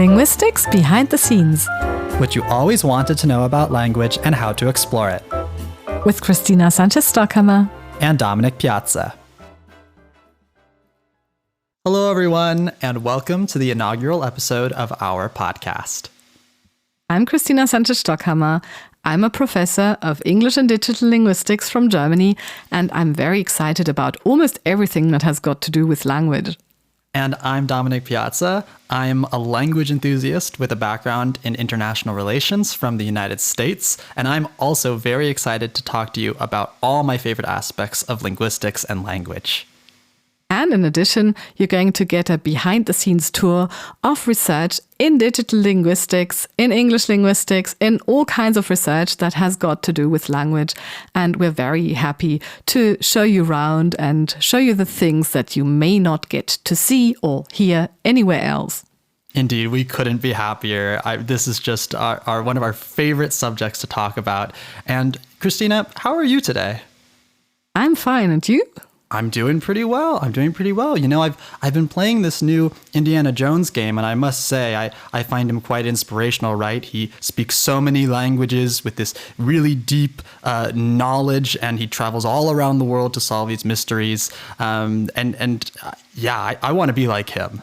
Linguistics Behind the Scenes. What you always wanted to know about language and how to explore it. With Christina Sanchez-Stockhammer and Dominic Piazza. Hello, everyone, and welcome to the inaugural episode of our podcast. I'm Christina Sanchez-Stockhammer. I'm a professor of English and Digital Linguistics from Germany, and I'm very excited about almost everything that has got to do with language. And I'm Dominic Piazza. I'm a language enthusiast with a background in international relations from the United States, and I'm also very excited to talk to you about all my favorite aspects of linguistics and language. And in addition, you're going to get a behind-the-scenes tour of research in digital linguistics, in English linguistics, in all kinds of research that has got to do with language. And we're very happy to show you around and show you the things that you may not get to see or hear anywhere else. Indeed, we couldn't be happier. This is just our one of our favorite subjects to talk about. And Christina, how are you today? I'm fine, and you? I'm doing pretty well. You know, I've been playing this new Indiana Jones game, and I must say I find him quite inspirational, right? He speaks so many languages with this really deep knowledge, and he travels all around the world to solve these mysteries. I want to be like him.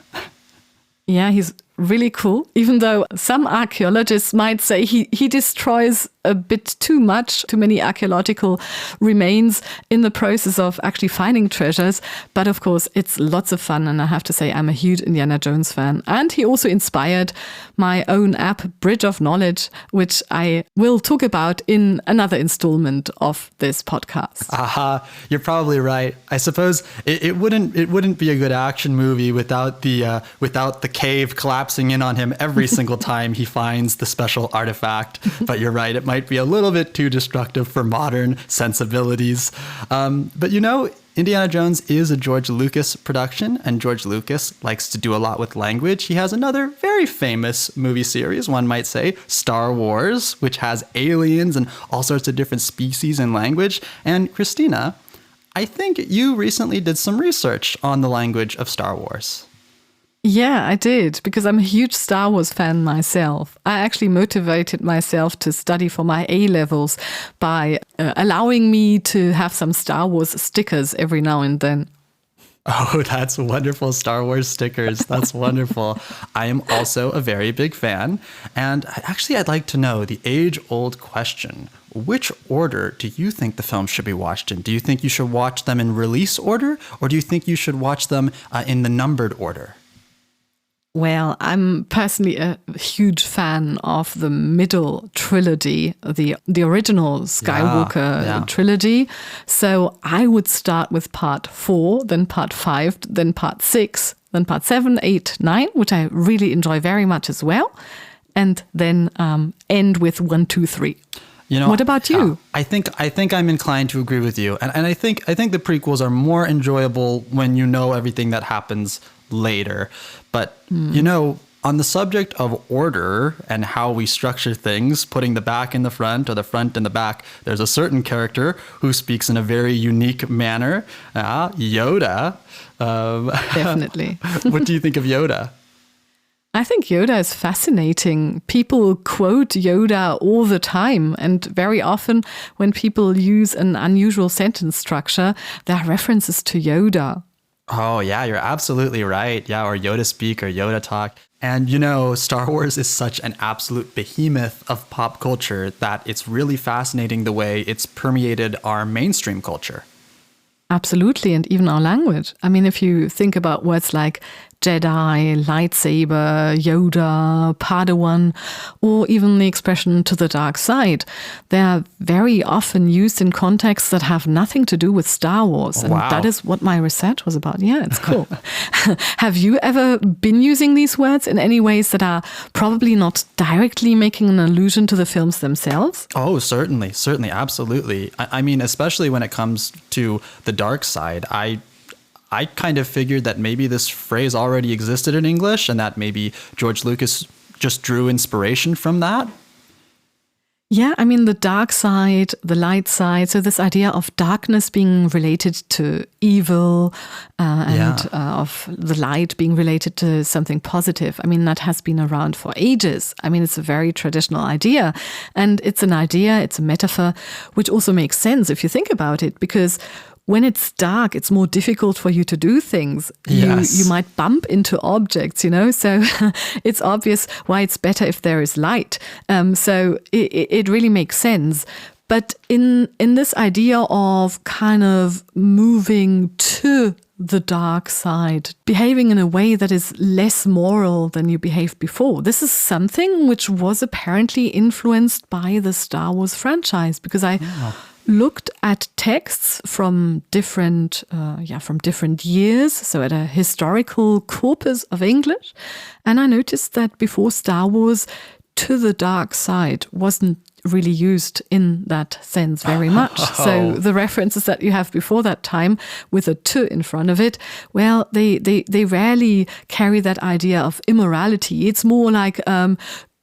Yeah, he's really cool, even though some archaeologists might say he destroys a bit too many archaeological remains in the process of actually finding treasures. But of course, it's lots of fun. And I have to say, I'm a huge Indiana Jones fan. And he also inspired my own app, Bridge of Knowledge, which I will talk about in another installment of this podcast. Aha, you're probably right. I suppose it wouldn't be a good action movie without the cave collapsing in on him every single time he finds the special artifact. But you're right, it might be a little bit too destructive for modern sensibilities. But you know, Indiana Jones is a George Lucas production, and George Lucas likes to do a lot with language. He has another very famous movie series, one might say, Star Wars, which has aliens and all sorts of different species and language. And Christina, I think you recently did some research on the language of Star Wars. Yeah, I did, because I'm a huge Star Wars fan myself. I actually motivated myself to study for my A-levels by allowing me to have some Star Wars stickers every now and then. Oh, that's wonderful. Star Wars stickers. That's wonderful. I am also a very big fan. And actually, I'd like to know the age-old question. Which order do you think the film should be watched in? Do you think you should watch them in release order, or do you think you should watch them in the numbered order? Well, I'm personally a huge fan of the middle trilogy, the original Skywalker trilogy. So I would start with part 4, then part 5, then part 6, then part 7, 8, 9, which I really enjoy very much as well. And then end with 1, 2, 3. You know, what about you? I think I'm inclined to agree with you. And I think the prequels are more enjoyable when you know everything that happens later. But, you know, on the subject of order and how we structure things, putting the back in the front or the front in the back, there's a certain character who speaks in a very unique manner. Yoda. Definitely. What do you think of Yoda? I think Yoda is fascinating. People quote Yoda all the time, and very often when people use an unusual sentence structure, there are references to Yoda. Oh, yeah, you're absolutely right. Yeah, or Yoda speak or Yoda talk. And, you know, Star Wars is such an absolute behemoth of pop culture that it's really fascinating the way it's permeated our mainstream culture. Absolutely, and even our language. I mean, if you think about words like Jedi, lightsaber, Yoda, Padawan, or even the expression to the dark side, they are very often used in contexts that have nothing to do with Star Wars. And that is what my research was about. Yeah, it's cool. Have you ever been using these words in any ways that are probably not directly making an allusion to the films themselves? Oh, certainly, absolutely. I mean, especially when it comes to the dark side, I kind of figured that maybe this phrase already existed in English and that maybe George Lucas just drew inspiration from that. Yeah, I mean, the dark side, the light side. So this idea of darkness being related to evil and of the light being related to something positive. I mean, that has been around for ages. I mean, it's a very traditional idea. And it's an idea, it's a metaphor, which also makes sense if you think about it, because when it's dark, it's more difficult for you to do things. Yes. You might bump into objects, so it's obvious why it's better if there is light. So it really makes sense. But in this idea of kind of moving to the dark side, behaving in a way that is less moral than you behaved before, this is something which was apparently influenced by the Star Wars franchise, because I looked at texts from different years, so at a historical corpus of English, and I noticed that before Star Wars, to the dark side wasn't really used in that sense very much. So the references that you have before that time with a to in front of it, well, they rarely carry that idea of immorality. It's more like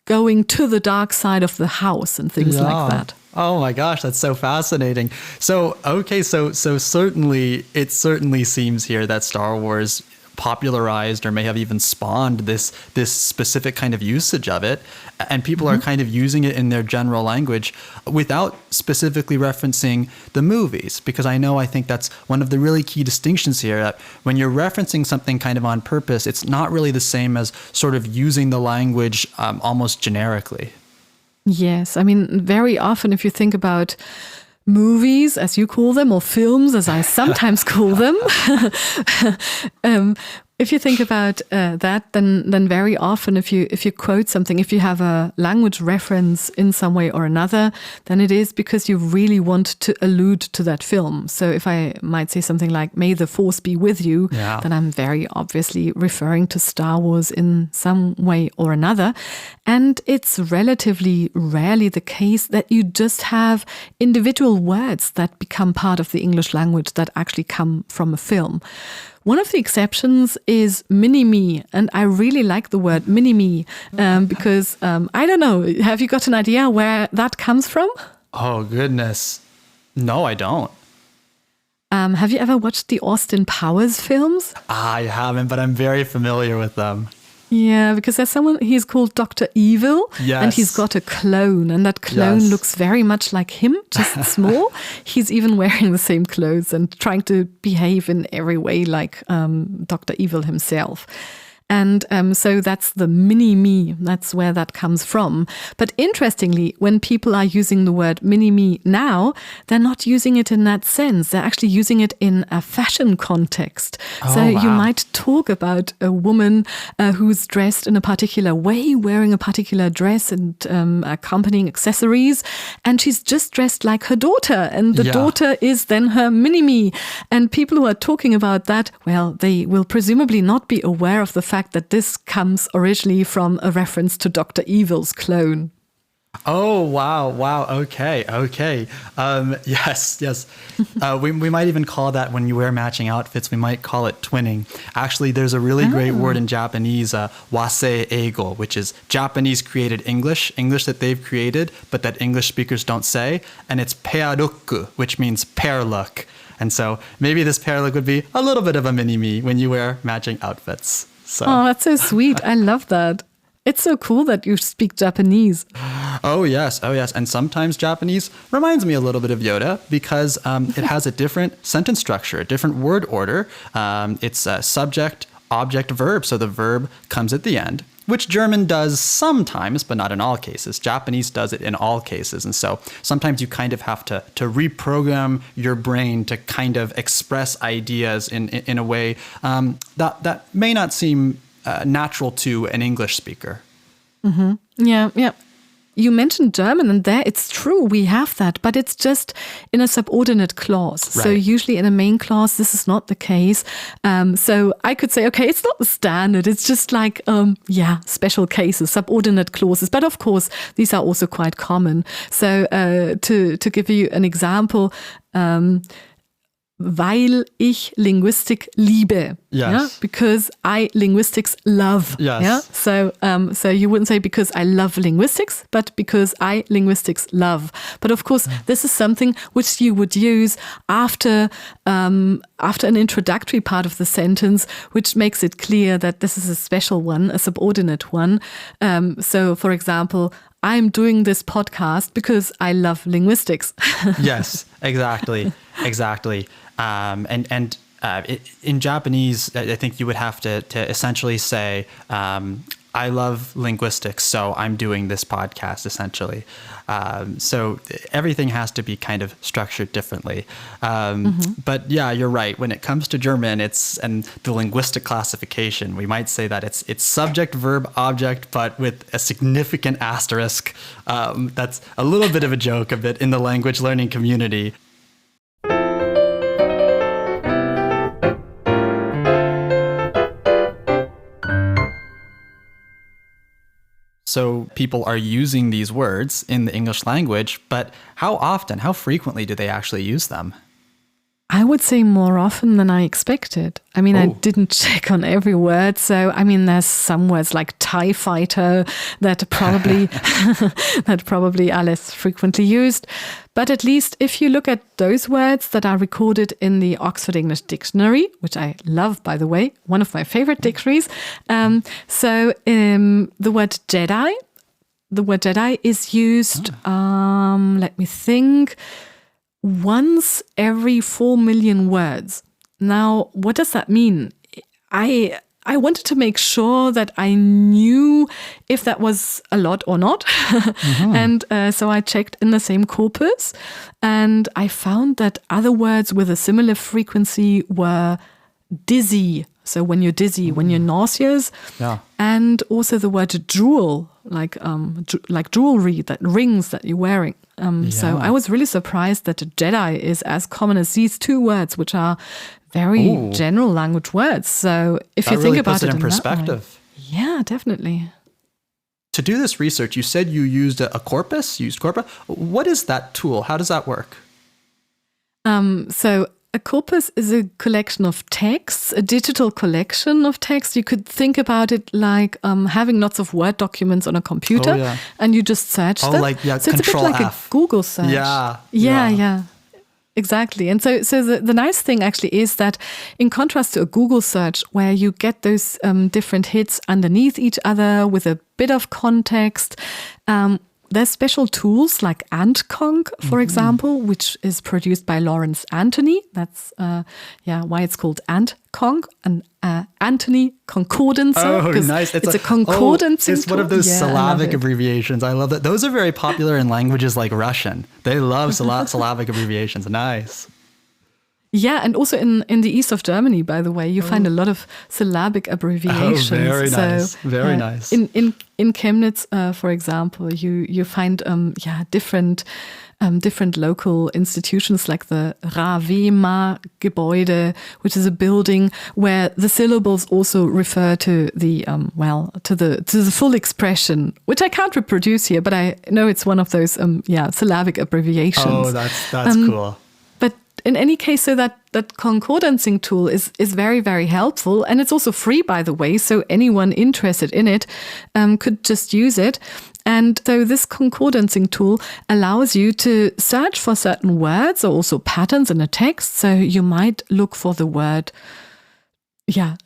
going to the dark side of the house and things like that. Oh my gosh, that's so fascinating. So certainly it seems here that Star Wars popularized or may have even spawned this specific kind of usage of it, and people are kind of using it in their general language without specifically referencing the movies, because I think that's one of the really key distinctions here, that when you're referencing something kind of on purpose, it's not really the same as sort of using the language almost generically. Yes, I mean, very often if you think about movies, as you call them, or films, as I sometimes call them, if you think about that, then very often if you quote something, if you have a language reference in some way or another, then it is because you really want to allude to that film. So if I might say something like, "May the Force be with you," then I'm very obviously referring to Star Wars in some way or another. And it's relatively rarely the case that you just have individual words that become part of the English language that actually come from a film. One of the exceptions is mini-me, and I really like the word mini-me because, I don't know, have you got an idea where that comes from? Oh, goodness. No, I don't. Have you ever watched the Austin Powers films? I haven't, but I'm very familiar with them. Yeah, because there's someone, he's called Dr. Evil, and he's got a clone, and that clone looks very much like him, just small. He's even wearing the same clothes and trying to behave in every way like Dr. Evil himself. And so that's the mini-me, that's where that comes from. But interestingly, when people are using the word mini-me now, they're not using it in that sense. They're actually using it in a fashion context. You might talk about a woman who's dressed in a particular way, wearing a particular dress and accompanying accessories, and she's just dressed like her daughter, and the daughter is then her mini-me. And people who are talking about that, well, they will presumably not be aware of the fact that this comes originally from a reference to Dr. Evil's clone. Oh, wow. Okay. Yes. We might even call that, when you wear matching outfits, we might call it twinning. Actually, there's a really great word in Japanese, wasei eigo, which is Japanese created English that they've created, but that English speakers don't say. And it's pearuku, which means pair look. And so maybe this pair look would be a little bit of a mini-me when you wear matching outfits. So. Oh, that's so sweet. I love that. It's so cool that you speak Japanese. Oh, yes. And sometimes Japanese reminds me a little bit of Yoda because it has a different sentence structure, a different word order. It's a subject, object, verb. So the verb comes at the end, which German does sometimes, but not in all cases. Japanese does it in all cases. And so sometimes you kind of have to reprogram your brain to kind of express ideas in a way that may not seem natural to an English speaker. Mm-hmm. Yeah. You mentioned German, and there it's true, we have that, but it's just in a subordinate clause. Right. So usually in a main clause, this is not the case. So I could say, okay, it's not the standard. It's just like, special cases, subordinate clauses. But of course, these are also quite common. So to give you an example, weil ich Linguistik liebe. Yes. Yeah? Because I linguistics love. Yes. Yeah? So you wouldn't say because I love linguistics, but because I linguistics love. But of course, this is something which you would use after an introductory part of the sentence, which makes it clear that this is a special one, a subordinate one. So, for example, I'm doing this podcast because I love linguistics. Yes, exactly. In Japanese, I think you would have to essentially say, I love linguistics, so I'm doing this podcast, essentially. So everything has to be kind of structured differently. But yeah, you're right. When it comes to German, and the linguistic classification, we might say that it's subject, verb, object, but with a significant asterisk. That's a little bit of a joke of it in the language learning community. So people are using these words in the English language, but how often, how frequently do they actually use them? I would say more often than I expected. I mean, I didn't check on every word. So, I mean, there's some words like TIE fighter that probably are less frequently used. But at least if you look at those words that are recorded in the Oxford English Dictionary, which I love, by the way, one of my favorite dictionaries. The word Jedi is used, let me think, once every 4 million words. Now, what does that mean? I wanted to make sure that I knew if that was a lot or not. And so I checked in the same corpus, and I found that other words with a similar frequency were dizzy. So when you're dizzy, when you're nauseous. Yeah. And also the word jewel, like jewelry, that rings that you're wearing. So I was really surprised that Jedi is as common as these two words, which are very general language words. So if you think about it in perspective. Yeah, definitely. To do this research, you said you used a corpus, corpora. What is that tool? How does that work? So a corpus is a collection of texts, a digital collection of text. You could think about it like having lots of Word documents on a computer, and you just search them. So it's a bit like a Google search. Yeah. Exactly. And so the nice thing actually is that in contrast to a Google search where you get those different hits underneath each other with a bit of context, there's special tools like AntConc, for example, which is produced by Lawrence Anthony. That's why it's called AntConc, an Anthony concordancer. Oh, nice. It's a concordancing It's one of those syllabic abbreviations. I love that. Those are very popular in languages like Russian. They love syllabic abbreviations. Nice. Yeah, and also in the east of Germany, by the way, you find a lot of syllabic abbreviations. Oh, very nice. Very nice. In Chemnitz, for example, you find different local institutions like the Ravema-Gebäude, which is a building where the syllables also refer to the to the full expression, which I can't reproduce here, but I know it's one of those syllabic abbreviations. Oh, that's cool. But in any case, so that concordancing tool is very, very helpful. And it's also free, by the way. So anyone interested in it could just use it. And so this concordancing tool allows you to search for certain words or also patterns in a text. So you might look for the word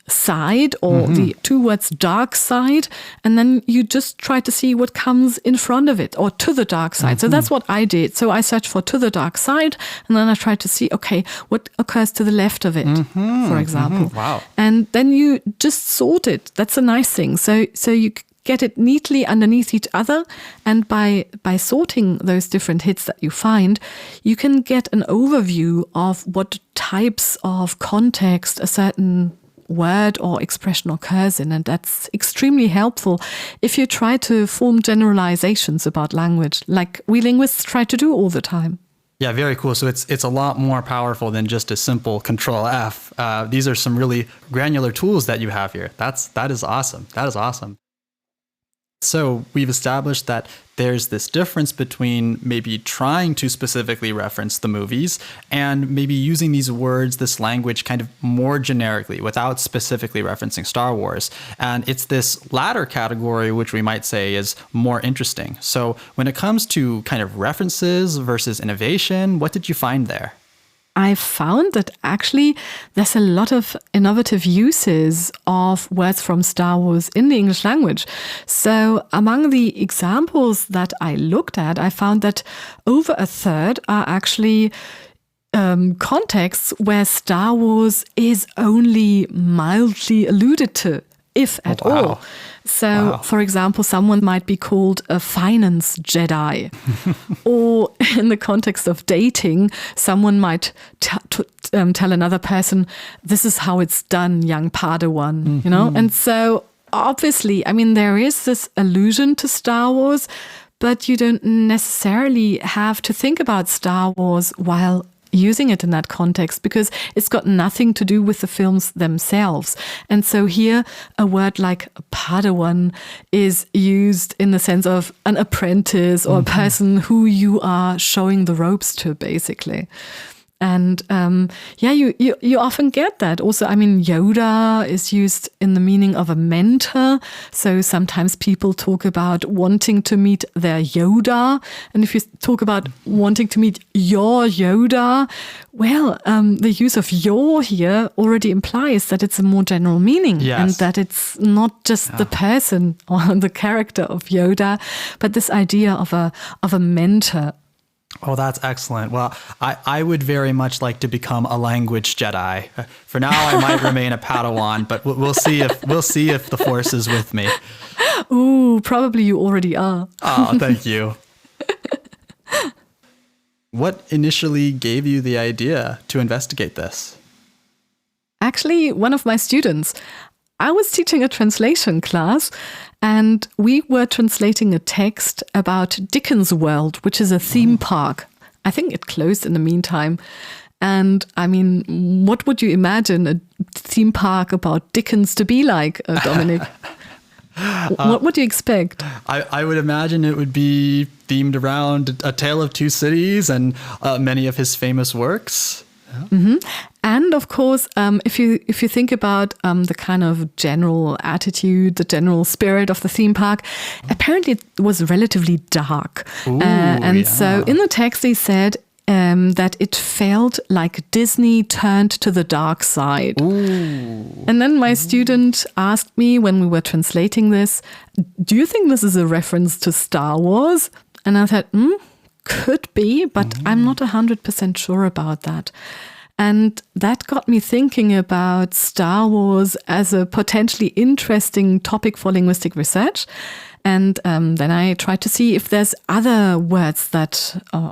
side or the two words dark side, and then you just try to see what comes in front of it or to the dark side. So that's what I did. So I searched for to the dark side, and then I tried to see, okay, what occurs to the left of it, for example. Wow. And then you just sort it. That's a nice thing. So you get it neatly underneath each other, and by sorting those different hits that you find, you can get an overview of what types of context a certain word or expression occurs in, and that's extremely helpful if you try to form generalizations about language, like we linguists try to do all the time. Yeah, very cool. So it's a lot more powerful than just a simple Control F. These are some really granular tools that you have here. That is awesome. That is awesome. So we've established that there's this difference between maybe trying to specifically reference the movies and maybe using these words, this language kind of more generically without specifically referencing Star Wars. And it's this latter category which we might say is more interesting. So when it comes to kind of references versus innovation, what did you find there? I found that actually there's a lot of innovative uses of words from Star Wars in the English language. So among the examples that I looked at, I found that over a third are actually contexts where Star Wars is only mildly alluded to, if at all. So, for example, someone might be called a finance Jedi. Or in the context of dating, someone might tell another person, this is how it's done, young Padawan, you know? And so, obviously, I mean, there is this allusion to Star Wars, but you don't necessarily have to think about Star Wars while using it in that context, because it's got nothing to do with the films themselves. And so here a word like Padawan is used in the sense of an apprentice or a person who you are showing the ropes to, basically. And you often get that. Also, I mean, Yoda is used in the meaning of a mentor. So sometimes people talk about wanting to meet their Yoda. And if you talk about wanting to meet your Yoda, well, the use of your here already implies that it's a more general meaning. Yes. And that it's not just the person or the character of Yoda, but this idea of a mentor. Oh, that's excellent. Well, I would very much like to become a language Jedi. For now, I might remain a Padawan, but we'll see if the Force is with me. Ooh, probably you already are. Oh, thank you. What initially gave you the idea to investigate this? Actually, one of my students. I was teaching a translation class, and we were translating a text about Dickens World, which is a theme park. I think it closed in the meantime. And I mean, what would you imagine a theme park about Dickens to be like, Dominic? What would you expect? I would imagine it would be themed around A Tale of Two Cities and many of his famous works. Mm-hmm. And of course, if you think about the kind of general attitude, the general spirit of the theme park, apparently it was relatively dark. So in the text they said that it felt like Disney turned to the dark side. Ooh. And then my student asked me when we were translating this, do you think this is a reference to Star Wars? And I said, could be, but I'm not 100% sure about that. And that got me thinking about Star Wars as a potentially interesting topic for linguistic research. And then I tried to see if there's other words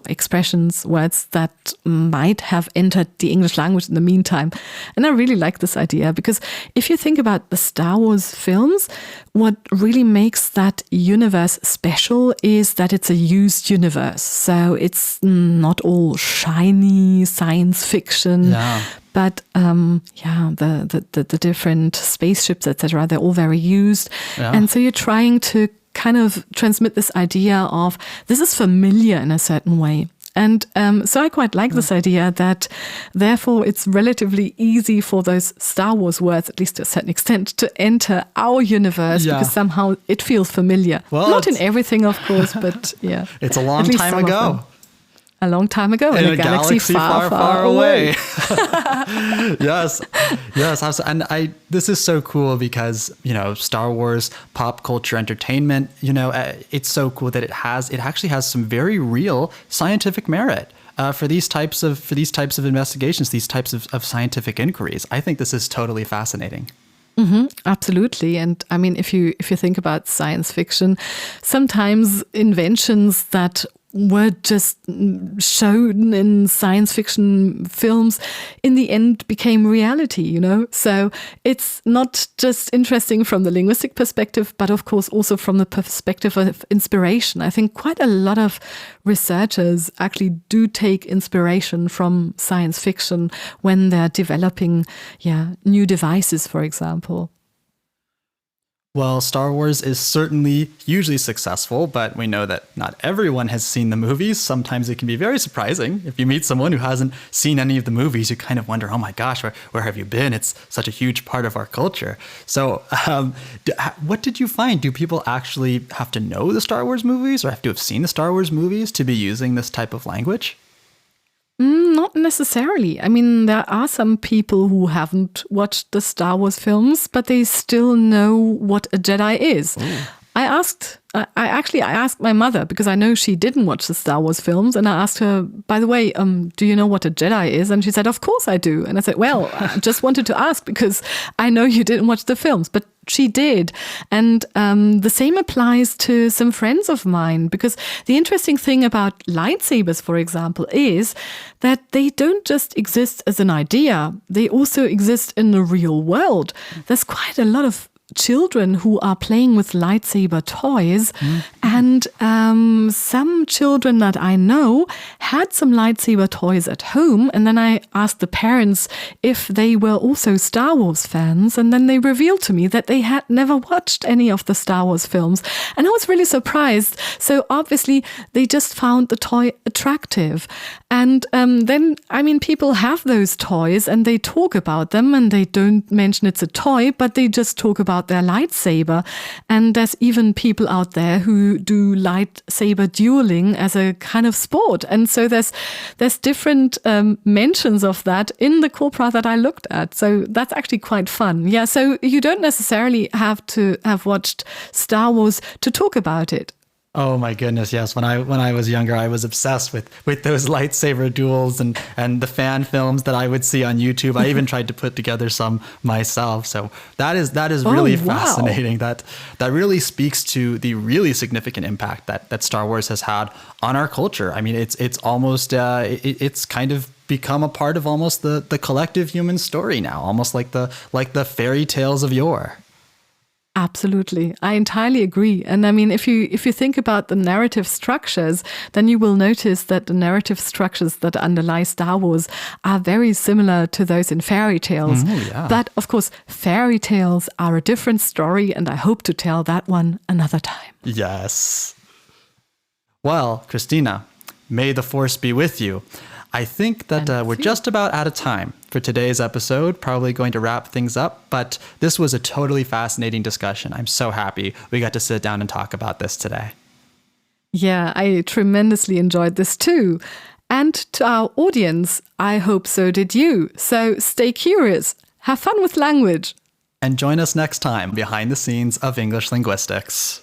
expressions, words that might have entered the English language in the meantime. And I really like this idea because if you think about the Star Wars films, what really makes that universe special is that it's a used universe. So it's not all shiny science fiction. Yeah. But the different spaceships, etc., they're all very used. Yeah. And so you're trying to kind of transmit this idea of this is familiar in a certain way. And so I quite like this idea that therefore it's relatively easy for those Star Wars words, at least to a certain extent, to enter our universe because somehow it feels familiar. Well, not in everything, of course, but yeah. It's a long time ago. A long time ago in a galaxy far, far away. Yes. And this is so cool because, Star Wars, pop culture, entertainment, it's so cool that it actually has some very real scientific merit for these types of investigations, these types of scientific inquiries. I think this is totally fascinating. Mm-hmm, absolutely. And I mean, if you think about science fiction, sometimes inventions that were just shown in science fiction films in the end became reality, So it's not just interesting from the linguistic perspective, but of course also from the perspective of inspiration. I think quite a lot of researchers actually do take inspiration from science fiction when they're developing, new devices, for example. Well, Star Wars is certainly hugely successful, but we know that not everyone has seen the movies. Sometimes it can be very surprising. If you meet someone who hasn't seen any of the movies, you kind of wonder, oh my gosh, where have you been? It's such a huge part of our culture. So what did you find? Do people actually have to know the Star Wars movies or have to have seen the Star Wars movies to be using this type of language? Not necessarily. I mean, there are some people who haven't watched the Star Wars films, but they still know what a Jedi is. Ooh. I asked my mother, because I know she didn't watch the Star Wars films, and I asked her, by the way, do you know what a Jedi is? And she said, of course I do. And I said, well, I just wanted to ask because I know you didn't watch the films, but she did. And the same applies to some friends of mine, because the interesting thing about lightsabers, for example, is that they don't just exist as an idea. They also exist in the real world. There's quite a lot of children who are playing with lightsaber toys, and some children that I know had some lightsaber toys at home, and then I asked the parents if they were also Star Wars fans, and then they revealed to me that they had never watched any of the Star Wars films, and I was really surprised. So obviously they just found the toy attractive, and then, I mean, people have those toys and they talk about them, and they don't mention it's a toy, but they just talk about their lightsaber. And there's even people out there who do lightsaber dueling as a kind of sport. And so there's different mentions of that in the corpora that I looked at. So that's actually quite fun. Yeah, so you don't necessarily have to have watched Star Wars to talk about it. Oh my goodness, yes. When I was younger, I was obsessed with those lightsaber duels and the fan films that I would see on YouTube. I even tried to put together some myself. So that is really fascinating. That really speaks to the really significant impact that Star Wars has had on our culture. I mean, it's almost it's kind of become a part of almost the collective human story now, almost like the fairy tales of yore. Absolutely. I entirely agree. And I mean, if you think about the narrative structures, then you will notice that the narrative structures that underlie Star Wars are very similar to those in fairy tales. Yeah. But of course, fairy tales are a different story, and I hope to tell that one another time. Yes. Well, Christina, may the Force be with you. I think that we're just about out of time for today's episode, probably going to wrap things up, but this was a totally fascinating discussion. I'm so happy we got to sit down and talk about this today. Yeah, I tremendously enjoyed this too. And to our audience, I hope so did you. So stay curious, have fun with language. And join us next time behind the scenes of English linguistics.